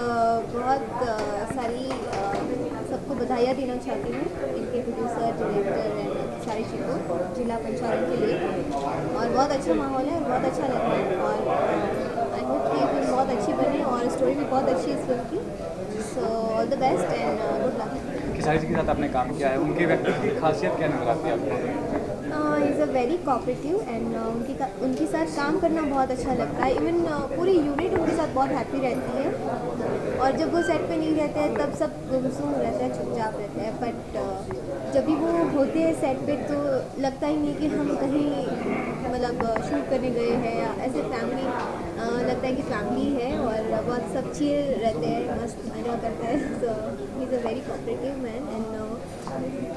बहुत सारी सबको बधाइयाँ देना चाहती हूँ इनके प्रोड्यूसर, डायरेक्टर एंड सारी चीज़ों जिला पंचायत के लिए। और बहुत अच्छा माहौल है और बहुत अच्छा लग रहा है और आई होप कि फिल्म बहुत अच्छी बने और स्टोरी भी बहुत अच्छी है इस फिल्म की। So all the best and good luck. Khesari ji के साथ आपने काम किया है, उनके व्यक्तित्व की खासियत क्या नजर आती है आपको? Is a very cooperative and उनके साथ काम करना बहुत अच्छा लगता है। इवन पूरी यूनिट उनके साथ बहुत हैप्पी रहती है और जब वो सेट पे नहीं रहते हैं तब सब गुमसुम रहते हैं, चुपचाप रहते हैं। बट जब भी वो होते हैं सेट पे तो लगता ही नहीं कि हम कहीं मतलब शूट करने गए हैं या ऐसे फैमिली लगता है कि फैमिली है और बहुत सब चिल रहते हैं, मस्त मजा करता है। So he is a very cooperative man and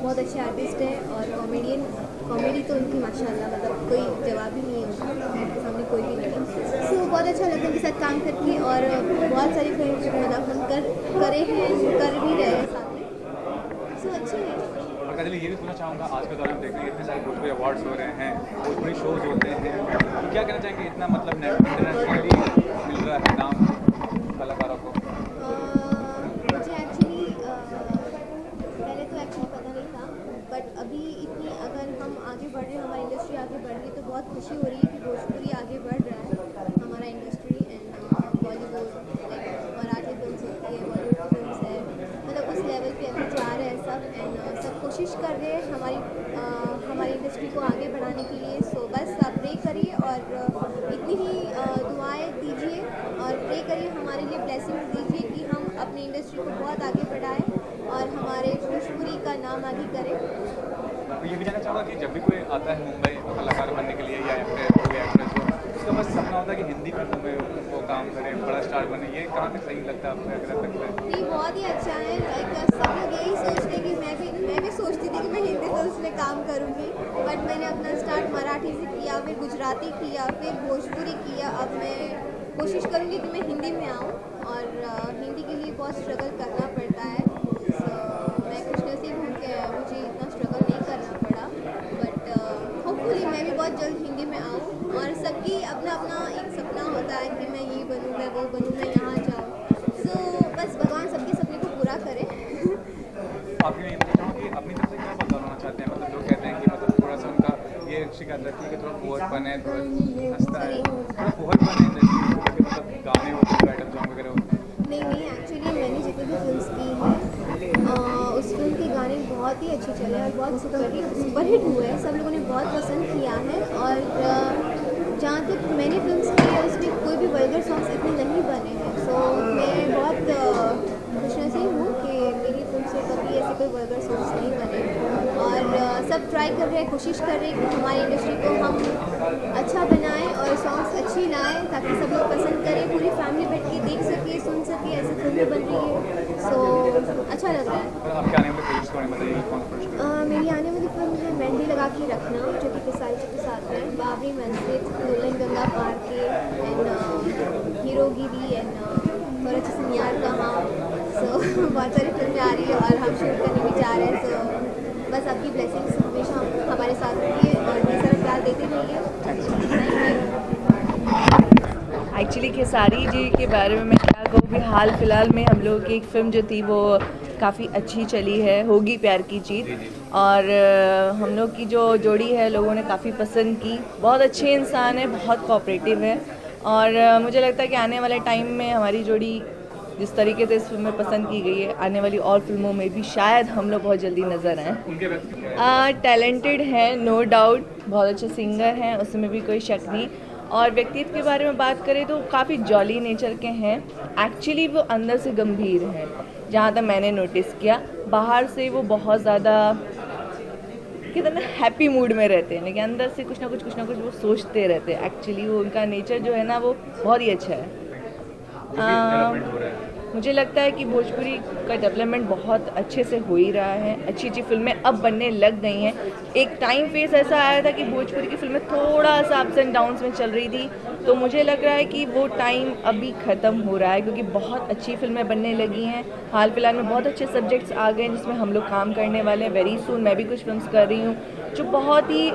बहुत अच्छे आर्टिस्ट है और कॉमेडी तो उनकी माशाल्लाह मतलब कोई जवाब ही नहीं है उनके सामने कोई भी नहीं। सो बहुत अच्छा लगता है उनके साथ काम करके और बहुत सारी फिल्म मतलब हम करे हैं, कर भी रहे हैं साथ में। सो अच्छे हैं। और कजली ये भी पूछना चाहूँगा, आज के दौरान देख रहे हैं इतने सारे भोजपुरी अवार्ड्स हो रहे हैं, भोजपुरी शोज होते हैं, तो क्या कहना चाहेंगे इतना मतलब इंटरनेशनली मिल रहा है नाम कलाकारों को? मुझे एक्चुअली पहले तो एक्चुअली पता नहीं था बट अभी इतनी अगर हम आगे बढ़ रहे हैं, हमारी इंडस्ट्री आगे बढ़ रही है तो बहुत खुशी हो रही है कि भोजपुरी आगे बढ़ रहा है हमारा industry and Bollywood like Marathi film होती है, बॉलीवुड फिल्म है, मतलब उस लेवल पे अभी जा रहे हैं सब एंड सब कोशिश कर रहे हैं हमारी इंडस्ट्री को आगे बढ़ाने के लिए। सो बस आप प्रे करिए और इतनी ही दुआएं दीजिए और प्रे करिए, हमारे लिए ब्लेसिंग्स दीजिए कि हम अपनी इंडस्ट्री को बहुत आगे बढ़ाएं और हमारे भोजपुरी का नाम आगे करें। ये भी जानना चाहूँगा कि जब भी कोई आता है मुंबई कलाकार बनने के लिए या एक्टर हो या एक्ट्रेस हो, उसका बस सपना होता है कि हिंदी फिल्मों में वो काम करे, बड़ा स्टार बने, ये कहाँ तक सही लगता है आपको? अगर लगता है ये बहुत ही अच्छा है। लाइक सब लोग यही सोचते हैं कि मैं भी सोचती थी कि मैं हिंदी फिल्म में काम करूँगी बट मैंने अपना स्टार्ट मराठी से किया, फिर गुजराती किया, फिर भोजपुरी किया। अब मैं कोशिश करूँगी कि मैं हिंदी में आऊँ और हिंदी के लिए बहुत स्ट्रगल करना पड़ता है। मैं खुशनसीब हूँ कि मुझे इतना स्ट्रगल नहीं करना पड़ा बट होपफुली मैं भी बहुत जल्द हिंदी में आऊँ। और सबकी अपना अपना एक सपना होता है कि मैं ये बनूँ, मैं वो बनूँ, मैं यहाँ जाऊँ। सो बस भगवान सबके सपने को पूरा करे। आपके लिए पूछना चाहूँ कि अपनी तरफ से क्या बदलाव होना चाहते हैं? मतलब लोग कहते हैं कि मतलब थोड़ा सा उनका ये शिकायत रहती है कि थोड़ा फुहड़पन है, थोड़ा हंसता है, थोड़ा फुहड़पन है इंडस्ट्री में, जैसे मतलब गाने होते हैं, आइटम सॉन्ग वगैरह होते हैं। नहीं एक्चुअली मैंने जितनी भी फिल्म्स की हैं उस फिल्म के गाने बहुत ही अच्छे चले और बहुत सुपरहिट हुए हैं, सब लोगों ने बहुत पसंद किया है। और जहाँ तक मैंने फिल्म्स की है उसमें कोई भी वल्गर सॉन्ग्स इतने नहीं बने हैं। सो मैं बहुत खुशनसीब हूँ कि मेरी फिल्म से कभी ऐसे कोई वल्गर सॉन्ग्स नहीं बने और सब ट्राई कर रहे हैं, कोशिश कर रहे हैं कि हमारी इंडस्ट्री को हम अच्छा बनाएं और सॉन्ग्स अच्छी लाएं ताकि सब लोग पसंद करें, पूरी फैमिली बैठ के देख सके, सुन सके, ऐसी फिल्में बन रही है। सो अच्छा लग रहा है। और आपके आने वाले प्रोजेक्ट्स के बारे में बताइए, कौन प्रोजेक्ट? मेरी आने वाली फिल्म है मेहंदी लगा के रखना, जो कि खेसारी जी के साथ है, बाबरी मस्जिद, दुल्हन गंगा पार के एंड हीरोगिरी एंड थोड़ा अच्छे से नियार कहाँ। सो बहुत सारी फिल्में आ रही है और हम शूट करने भी जा रहे हैं। सो बस आपकी ब्लेसिंग्स हमेशा हमारे साथ रहिए और ये सारा प्यार देते रहिए। एक्चुअली खेसारी जी के बारे में मैं क्या कहूँ कि हाल फिलहाल में हम लोगों की एक फ़िल्म जो थी वो काफ़ी अच्छी चली है, होगी प्यार की जीत। और हम लोग की जो जोड़ी है लोगों ने काफ़ी पसंद की, बहुत अच्छे इंसान है, बहुत कोऑपरेटिव है और मुझे लगता है कि आने वाले टाइम में हमारी जोड़ी जिस तरीके से इस फिल्म में पसंद की गई है, आने वाली और फिल्मों में भी शायद हम लोग बहुत जल्दी नज़र आएँ। टैलेंटेड है नो डाउट, बहुत अच्छे सिंगर हैं, उसमें भी कोई शक नहीं। और व्यक्तित्व के बारे में बात करें तो काफ़ी जॉली नेचर के हैं, एक्चुअली वो अंदर से गंभीर हैं, जहाँ तक मैंने नोटिस किया। बाहर से वो बहुत ज़्यादा कहते ना हैप्पी मूड में रहते हैं, लेकिन अंदर से कुछ ना कुछ वो सोचते रहते हैं। एक्चुअली वो उनका नेचर जो है ना वो बहुत ही अच्छा है। मुझे लगता है कि भोजपुरी का डेवलपमेंट बहुत अच्छे से हो ही रहा है, अच्छी अच्छी फिल्में अब बनने लग गई हैं। एक टाइम फेस ऐसा आया था कि भोजपुरी की फिल्में थोड़ा सा अप्स एंड डाउन्स में चल रही थी, तो मुझे लग रहा है कि वो टाइम अभी ख़त्म हो रहा है क्योंकि बहुत अच्छी फिल्में बनने लगी हैं। हाल फिलहाल में बहुत अच्छे सब्जेक्ट्स आ गए हैं जिसमें हम लोग काम करने वाले हैं। वेरी सून मैं भी कुछ फिल्म्स कर रही हूँ जो बहुत ही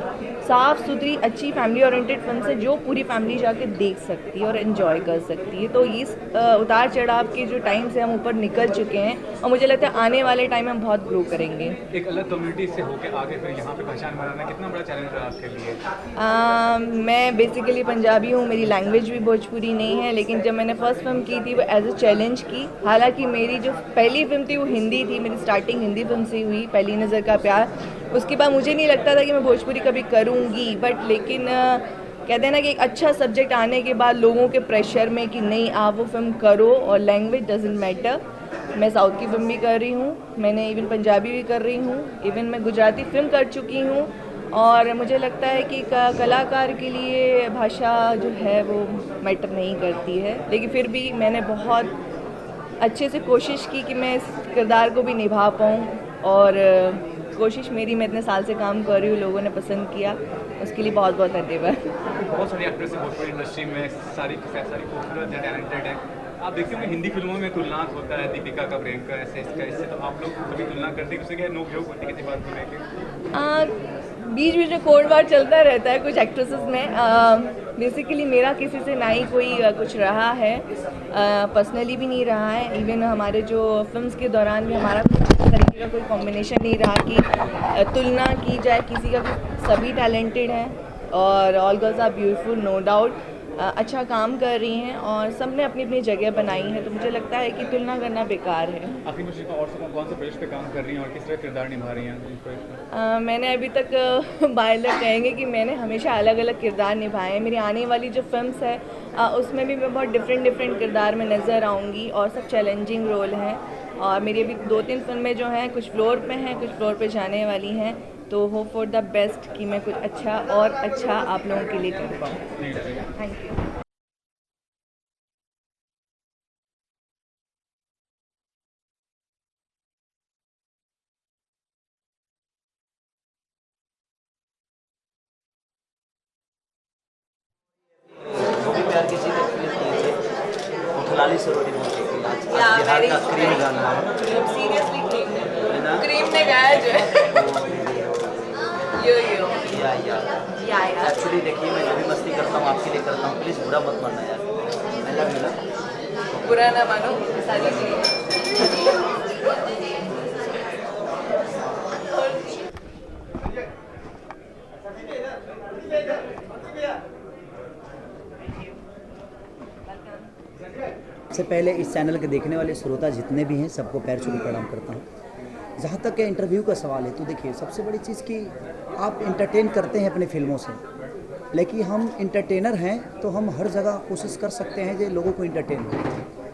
साफ़ सुथरी अच्छी फैमिली ओरिएंटेड फिल्म है जो पूरी फैमिली जाके देख सकती है और एंजॉय कर सकती है। तो इस उतार चढ़ाव के जो टाइम से हम ऊपर निकल चुके हैं और मुझे लगता है आने वाले टाइम में हम बहुत ग्रो करेंगे। एक अलग कम्युनिटी से होकर आगे फिर यहाँ पे पहचान बनाना कितना बड़ा चैलेंज रहा आपके लिए? मैं बेसिकली पंजाबी हूँ, मेरी लैंग्वेज भी भोजपुरी नहीं है, लेकिन जब मैंने फर्स्ट फिल्म की थी वो एज अ चैलेंज की। हालांकि मेरी जो पहली फिल्म थी वो हिंदी थी, मेरी स्टार्टिंग हिंदी फिल्म से हुई, पहली नज़र का प्यार। उसके बाद मुझे नहीं लगता था कि मैं भोजपुरी कभी करूँगी, बट लेकिन कहते हैं ना कि एक अच्छा सब्जेक्ट आने के बाद लोगों के प्रेशर में कि नहीं आप वो फिल्म करो और लैंग्वेज डजेंट मैटर। मैं साउथ की फिल्म भी कर रही हूँ, मैंने इवन पंजाबी भी कर रही हूँ, इवन मैं गुजराती फिल्म कर चुकी हूँ। और मुझे लगता है कि कलाकार के लिए भाषा जो है वो मैटर नहीं करती है, लेकिन फिर भी मैंने बहुत अच्छे से कोशिश की कि मैं इस किरदार को भी निभा पाऊँ। और कोशिश मेरी, मैं इतने साल से काम कर रही हूँ, लोगों ने पसंद किया, उसके लिए बहुत बहुत धन्यवाद। बहुत सारी एक्ट्रेस हैं भोजपुरी इंडस्ट्री में, सारी खूबसूरत है, टैलेंटेड है। आप देखते हो कि हिंदी फिल्मों में तुलना होता है दीपिका का, प्रियंका, ऐसे इसका इससे, तो आप लोग कभी तुलना करते हैं किसी के नोक झोंक होती किसी बात को लेकर? बीच बीच में कोड वार चलता रहता है कुछ एक्ट्रेसेस में। बेसिकली मेरा किसी से ना ही कोई कुछ रहा है, पर्सनली भी नहीं रहा है। इवन हमारे जो फिल्म्स के दौरान भी हमारा तरीके का कोई कॉम्बिनेशन नहीं रहा कि तुलना की जाए किसी का भी। सभी टैलेंटेड हैं और all girls are beautiful, no doubt. अच्छा काम कर रही हैं और सब ने अपनी अपनी जगह बनाई है, तो मुझे लगता है कि तुलना करना बेकार है। आखिरी मुझे और कौन से प्रोजेक्ट पे काम कर रही हैं और किस तरह किरदार निभा रही हैं? मैंने अभी तक बायलर कहेंगे कि मैंने हमेशा अलग अलग किरदार निभाए हैं। मेरी आने वाली जो फिल्म्स है उसमें भी मैं बहुत डिफरेंट किरदार में नज़र आऊँगी और सब चैलेंजिंग रोल हैं। और मेरी अभी 2-3 फिल्में जो हैं कुछ फ्लोर पे हैं, कुछ फ्लोर पे जाने वाली हैं, तो होप फॉर द बेस्ट कि मैं कुछ अच्छा और अच्छा आप लोगों के लिए कर पाऊँ। Thank you. वो भी प्यार की चीज़ फिल्म की थी, उठलाली से रोटी बनती थी। आज बिहार का क्रीम गाना है, सीरियसली है ना? क्रीम ने गाया जो है। यो या एक्चुअली देखिए, मैं जो भी मस्ती करता हूँ आपके लिए करता हूँ, प्लीज़ बुरा मत मानना यार। I love you. बुरा ना मानो, सारी चीज़। सबसे पहले इस चैनल के देखने वाले श्रोता जितने भी हैं सबको पैर छू के प्रणाम करता हूँ। जहाँ तक के इंटरव्यू का सवाल है, तो देखिए सबसे बड़ी चीज़ कि आप इंटरटेन करते हैं अपने फिल्मों से, लेकिन हम इंटरटेनर हैं तो हम हर जगह कोशिश कर सकते हैं जो लोगों को इंटरटेन हो,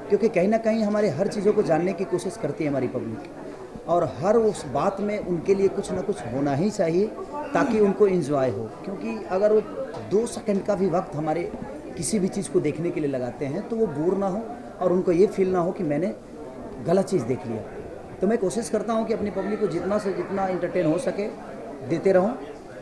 क्योंकि कहीं ना कहीं हमारे हर चीज़ों को जानने की कोशिश करती है हमारी पब्लिक, और हर उस बात में उनके लिए कुछ ना कुछ होना ही चाहिए ताकि उनको इंजॉय हो। क्योंकि अगर वो 2 सेकंड का भी वक्त हमारे किसी भी चीज़ को देखने के लिए लगाते हैं तो वो बोर ना हो और उनको ये फील ना हो कि मैंने गलत चीज़ देख लिया। तो मैं कोशिश करता हूँ कि अपनी पब्लिक को जितना से जितना इंटरटेन हो सके देते रहूँ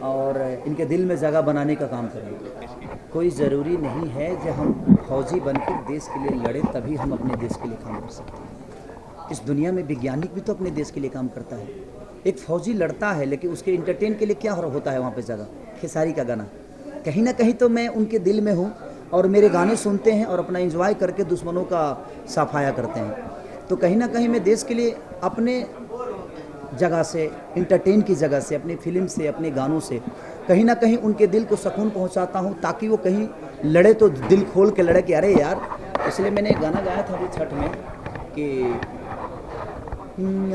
और इनके दिल में जगह बनाने का काम करें। कोई ज़रूरी नहीं है जब हम फौजी बनकर देश के लिए लड़े तभी हम अपने देश के लिए काम कर सकते हैं। इस दुनिया में वैज्ञानिक भी तो अपने देश के लिए काम करता है। एक फौजी लड़ता है लेकिन उसके इंटरटेन के लिए क्या होता है वहाँ पे जगह? खेसारी का गाना। कहीं ना कहीं तो मैं उनके दिल में हूँ और मेरे गाने सुनते हैं और अपना एंजॉय करके दुश्मनों का सफाया करते हैं। तो कहीं ना कहीं मैं देश के लिए अपने जगह से, इंटरटेन की जगह से, अपनी फिल्म से, अपने गानों से कहीं ना कहीं उनके दिल को सुकून पहुंचाता हूं, ताकि वो कहीं लड़े तो दिल खोल के लड़े कि अरे यार। इसलिए मैंने एक गाना गाया था अभी छठ में कि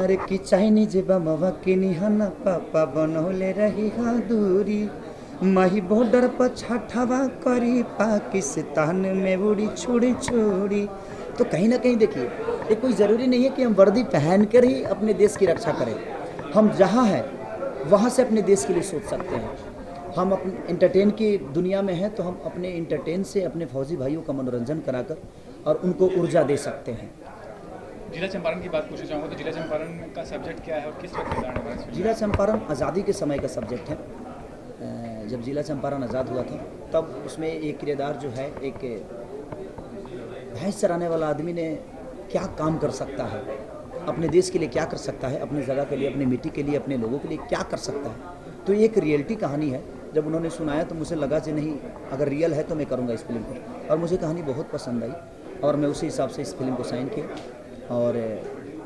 अरे कि चाइनीज बमवा के निहन पापा बनौले रही हाँ दूरी, माही बॉर्डर पर छठवा करी पाकिस्तान में उड़ी छोड़ी छोड़ी। तो कहीं ना कहीं देखिए, ये कोई ज़रूरी नहीं है कि हम वर्दी पहन कर ही अपने देश की रक्षा करें। हम जहाँ हैं वहाँ से अपने देश के लिए सोच सकते हैं। हम अपने इंटरटेन की दुनिया में हैं तो हम अपने इंटरटेन से अपने फौजी भाइयों का मनोरंजन कराकर और उनको ऊर्जा दे सकते हैं। जिला चंपारण की बात पूछना चाहूँगा तो जिला चंपारण का सब्जेक्ट क्या है और किस तरह किरदार निभा रहे हैं? जिला चंपारण आज़ादी के समय का सब्जेक्ट है। जब जिला चंपारण आज़ाद हुआ था तब उसमें एक किरदार जो है, एक भैंस चराने वाला आदमी ने क्या काम कर सकता है, अपने देश के लिए क्या कर सकता है, अपनी जगह के लिए, अपनी मिट्टी के लिए, अपने लोगों के लिए क्या कर सकता है। तो ये एक रियलिटी कहानी है जब उन्होंने सुनाया तो मुझे लगा कि नहीं, अगर रियल है तो मैं करूँगा इस फिल्म को। और मुझे कहानी बहुत पसंद आई और मैं उसी हिसाब से इस फिल्म को साइन किया। और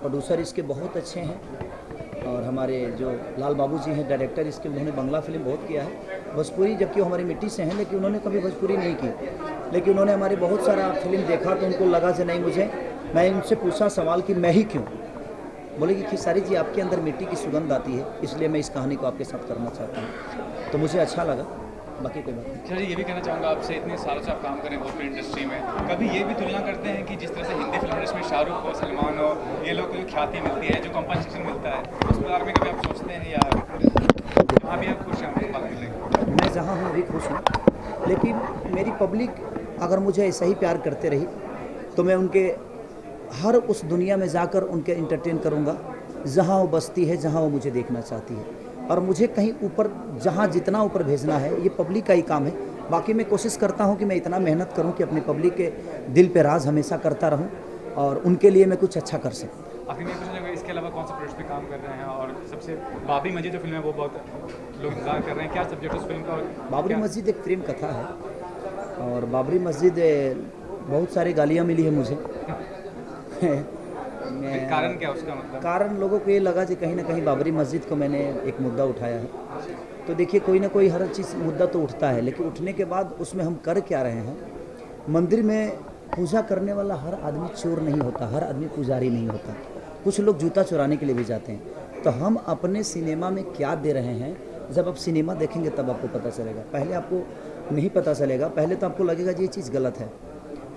प्रोड्यूसर इसके बहुत अच्छे हैं और हमारे जो लाल बाबू जी हैं डायरेक्टर इसके, उन्होंने बंगला फिल्म बहुत किया है, भोजपुरी, जबकि वो हमारी मिट्टी से हैं लेकिन उन्होंने कभी भोजपुरी नहीं की। लेकिन उन्होंने हमारे बहुत सारा फिल्म देखा तो उनको लगा कि नहीं, मुझे, मैं इनसे पूछा सवाल कि मैं ही क्यों, बोले कि खेसारी जी आपके अंदर मिट्टी की सुगंध आती है, इसलिए मैं इस कहानी को आपके साथ करना चाहता हूँ। तो मुझे अच्छा लगा, बाकी कोई बात नहीं। अच्छा जी, ये भी कहना चाहूँगा आपसे, इतने सालों से आप काम करें भोजपुरी इंडस्ट्री में, कभी ये भी तुलना करते हैं कि जिस तरह से हिंदी फिल्म इंडस्ट्री में शाहरुख हो, सलमान हो, ये लोग को जो ख्याति मिलती है, जो कंपनसेशन मिलता है, उस बारे में कभी आप सोचते हैं या जहाँ भी आप खुश हैं आपको बात मिलेगी? मैं जहाँ हूँ अभी खुश हूँ, लेकिन मेरी पब्लिक अगर मुझे ऐसा ही प्यार करते रही तो मैं उनके हर उस दुनिया में जाकर उनके इंटरटेन करूँगा जहाँ वो बसती है, जहाँ वो मुझे देखना चाहती है। और मुझे कहीं ऊपर, जहाँ जितना ऊपर भेजना है, ये पब्लिक का ही काम है। बाकी मैं कोशिश करता हूँ कि मैं इतना मेहनत करूँ कि अपनी पब्लिक के दिल पे राज हमेशा करता रहूँ और उनके लिए मैं कुछ अच्छा कर सकूँ। आखिर में पूछना चाहूँगा, इसके अलावा कौन सा प्रोजेक्ट पे काम कर रहे हैं? और सबसे बाबरी मस्जिद जो फिल्म है वो बहुत लोग इंतजार कर रहे हैं, क्या सब्जेक्ट है उस फिल्म का? और बाबरी मस्जिद एक प्रेम कथा है और बाबरी मस्जिद बहुत सारी गालियाँ मिली है मुझे। कारण क्या उसका मतलब? कारण लोगों को ये लगा कि कहीं ना कहीं बाबरी मस्जिद को मैंने एक मुद्दा उठाया है। तो देखिए, कोई ना कोई हर चीज़ मुद्दा तो उठता है, लेकिन उठने के बाद उसमें हम कर क्या रहे हैं। मंदिर में पूजा करने वाला हर आदमी चोर नहीं होता, हर आदमी पुजारी नहीं होता। कुछ लोग जूता चुराने के लिए भी जाते हैं। तो हम अपने सिनेमा में क्या दे रहे हैं, जब आप सिनेमा देखेंगे तब आपको पता चलेगा। पहले आपको नहीं पता चलेगा, पहले तो आपको लगेगा कि ये चीज़ गलत है।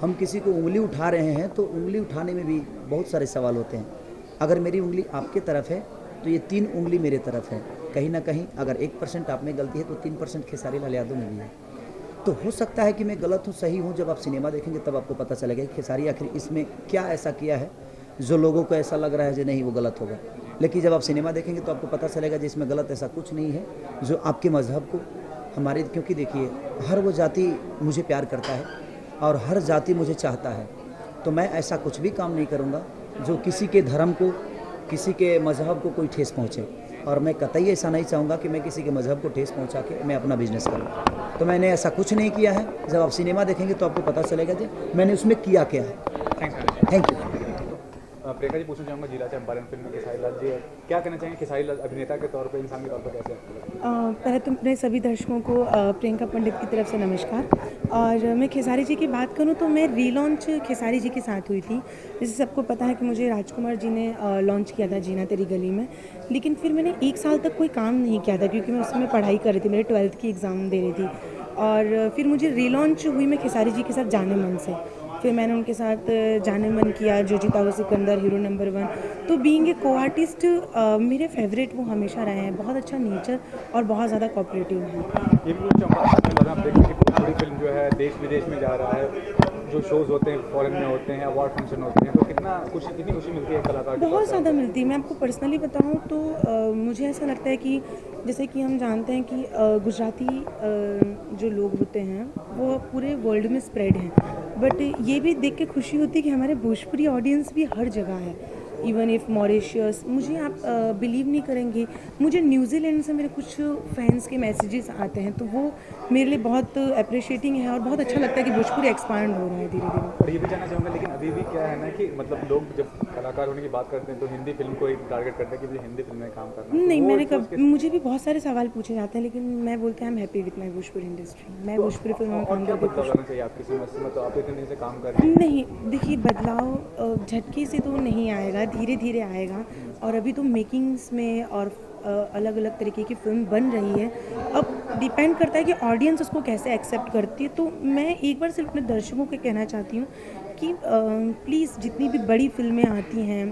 हम किसी को उंगली उठा रहे हैं तो उंगली उठाने में भी बहुत सारे सवाल होते हैं। अगर मेरी उंगली आपके तरफ है तो ये 3 उंगली मेरे तरफ है। कहीं ना कहीं अगर 1% आप में गलती है तो 3% खेसारी लाल यादव में भी है। तो हो सकता है कि मैं गलत हूँ, सही हूँ। जब आप सिनेमा देखेंगे तब आपको पता चलेगा कि खेसारी आखिर इसमें क्या ऐसा किया है जो लोगों को ऐसा लग रहा है कि नहीं वो गलत होगा। लेकिन जब आप सिनेमा देखेंगे तो आपको पता चलेगा जिसमें गलत ऐसा कुछ नहीं है, जो आपके मज़हब को, हमारे, क्योंकि देखिए हर वो जाति मुझे प्यार करता है और हर जाति मुझे चाहता है। तो मैं ऐसा कुछ भी काम नहीं करूँगा जो किसी के धर्म को, किसी के मज़हब को कोई ठेस पहुँचे। और मैं कतई ऐसा नहीं चाहूँगा कि मैं किसी के मज़हब को ठेस पहुँचा के मैं अपना बिजनेस करूँ। तो मैंने ऐसा कुछ नहीं किया है। जब आप सिनेमा देखेंगे तो आपको पता चलेगा कि मैंने उसमें किया क्या है। Thank you. प्रियंका जी, पूछना चाहूँगा, जिला चंपारण फिल्म में खेसारी लाल जी है, क्या कहना चाहेंगे खेसारी लाल अभिनेता के तौर पर, इंसान के तौर पर कैसे आपको लगता है? पहले तो अपने सभी दर्शकों को प्रियंका पंडित की तरफ से नमस्कार। और मैं खेसारी जी की बात करूं तो मैं रीलॉन्च खेसारी जी के साथ हुई थी। जैसे सबको पता है कि मुझे राजकुमार जी ने लॉन्च किया था जीना तेरी गली में, लेकिन फिर मैंने 1 साल तक कोई काम नहीं किया था क्योंकि मैं उसमें पढ़ाई कर रही थी, मेरे 12th की एग्ज़ाम दे रही थी। और फिर मुझे रीलॉन्च हुई मैं खेसारी जी के साथ जाने मन से। फिर मैंने उनके साथ जाने मन किया, जो जीता वो सिकंदर, हीरो नंबर 1। तो बीइंग ए को आर्टिस्ट मेरे फेवरेट वो हमेशा रहे हैं। बहुत अच्छा नेचर और बहुत ज़्यादा कोऑपरेटिव है। ये भी चंपारण पूरी फिल्म जो है देश विदेश में जा रहा है, जो शोज़ होते हैं फॉरेन में होते हैं, अवार्ड फंक्शन होते हैं, तो कितनी खुशी मिलती है कलाकार को? बहुत ज़्यादा मिलती है। मैं आपको पर्सनली बताऊं तो मुझे ऐसा लगता है कि जैसे कि हम जानते हैं कि गुजराती जो लोग होते हैं वो पूरे वर्ल्ड में स्प्रेड हैं, बट ये भी देख के खुशी होती है कि हमारे भोजपुरी ऑडियंस भी हर जगह है। इवन इफ मॉरिशियस, मुझे आप बिलीव नहीं करेंगे, मुझे न्यूजीलैंड से मेरे कुछ फैंस के मैसेजेस आते हैं, तो वो मेरे लिए बहुत अप्रिशिएटिंग है और बहुत अच्छा लगता है कि भोजपुरी एक्सपांड हो रहा है धीरे धीरे। और ये भी जानना चाहूँगा, लेकिन अभी भी क्या है ना कि मतलब लोग जब कलाकार होने की बात करते हैं तो हिंदी फिल्म को एक टारगेट करते हैं कि मुझे हिंदी फिल्म में काम करना है। नहीं, मुझे भी बहुत सारे सवाल पूछे जाते हैं, लेकिन मैं बोलती हूँ I am happy with my Bhojpuri industry. मैं भोजपुरी फिल्म में काम करके खुश हूँ। चाहिए आपकी समस्या में, तो आप इतने दिन से काम कर रहे हैं। नहीं, देखिए बदलाव झटके से तो नहीं आएगा, धीरे धीरे आएगा। और अभी तो मेकिंग्स में और अलग अलग तरीके की फिल्म बन रही है। अब डिपेंड करता है कि ऑडियंस उसको कैसे एक्सेप्ट करती है। तो मैं एक बार सिर्फ अपने दर्शकों को कहना चाहती हूँ कि प्लीज़ जितनी भी बड़ी फिल्में आती हैं,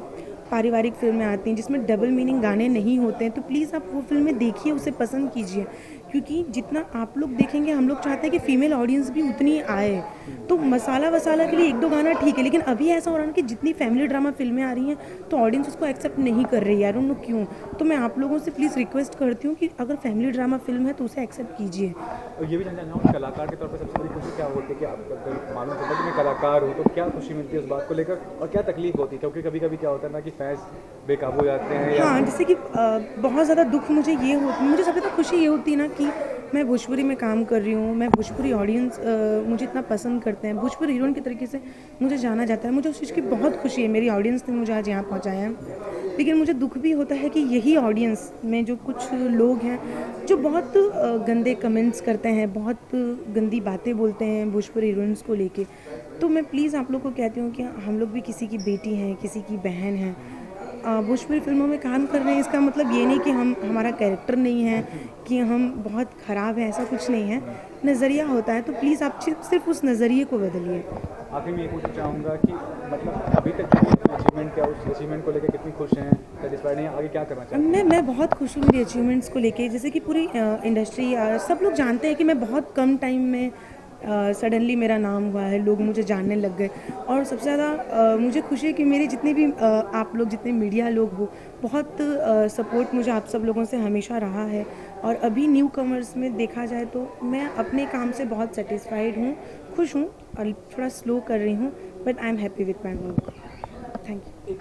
पारिवारिक फिल्में आती हैं जिसमें डबल मीनिंग गाने नहीं होते हैं, तो प्लीज़ आप वो फिल्में देखिए, उसे पसंद कीजिए। क्योंकि जितना आप लोग देखेंगे, हम लोग चाहते हैं कि फीमेल ऑडियंस भी उतनी आए। तो मसाला वसाला के लिए 1-2 गाना ठीक है, लेकिन अभी ऐसा हो रहा है कि जितनी फैमिली ड्रामा फिल्में आ रही हैं तो ऑडियंस उसको एक्सेप्ट नहीं कर रही है। आई डोंट नो क्यों। तो मैं आप लोगों से प्लीज़ रिक्वेस्ट करती हूँ कि अगर फैमिली ड्रामा फिल्म है तो उसे एक्सेप्ट कीजिए। और ये भी जानना चाहूँगा, कलाकार के तौर पर सबसे बड़ी खुशी क्या होती है कि आप अगर मालूम चलता है कि मैं कलाकार हूँ तो क्या खुशी मिलती है उस बात को लेकर, और क्या तकलीफ होती है? क्योंकि कभी कभी क्या होता है ना कि फैंस बेकाबू हो जाते हैं। हाँ, जैसे कि बहुत ज़्यादा दुख मुझे सबसे ज़्यादा खुशी ये होती है ना कि मैं भोजपुरी में काम कर रही हूँ, मैं भोजपुरी ऑडियंस मुझे इतना पसंद करते हैं, भोजपुरी हीरोइन के तरीके से मुझे जाना जाता है। मुझे उस चीज़ की बहुत खुशी है, मेरी ऑडियंस ने मुझे आज यहाँ पहुँचाया है। लेकिन मुझे दुख भी होता है कि यही ऑडियंस में जो कुछ लोग हैं जो बहुत गंदे कमेंट्स करते हैं, बहुत गंदी बातें बोलते हैं भोजपुरी हीरोइंस को लेके। तो मैं प्लीज़ आप लोग को कहती हूँ कि हम लोग भी किसी की बेटी हैं, किसी की बहन हैं। भोजपुरी फिल्मों में काम कर रहे हैं, इसका मतलब ये नहीं कि हमारा कैरेक्टर नहीं है, कि हम बहुत ख़राब हैं, ऐसा कुछ नहीं है। नज़रिया होता है, तो प्लीज़ आप सिर्फ उस नज़रिए को बदलिए। आखिर में ये पूछना चाहूँगा कि मतलब अभी तक जो अचीवमेंट किया उस अचीवमेंट को लेकर कितनी खुश हैं, सेटिस्फाइड हैं, आगे क्या करना चाहते हैं? मैं बहुत खुश हूँ मेरी अचीवमेंट्स को लेके। जैसे कि पूरी इंडस्ट्री सब लोग जानते हैं कि मैं बहुत कम टाइम में सडनली मेरा नाम हुआ है, लोग मुझे जानने लग गए। और सबसे ज़्यादा मुझे खुशी है कि मेरे जितने भी आप लोग, जितने मीडिया लोग हो, बहुत सपोर्ट मुझे आप सब लोगों से हमेशा रहा है। और अभी न्यू कमर्स में देखा जाए तो मैं अपने काम से बहुत सेटिस्फाइड हूँ, खुश हूँ और थोड़ा स्लो कर रही हूँ, but I am happy with my work. Thank you.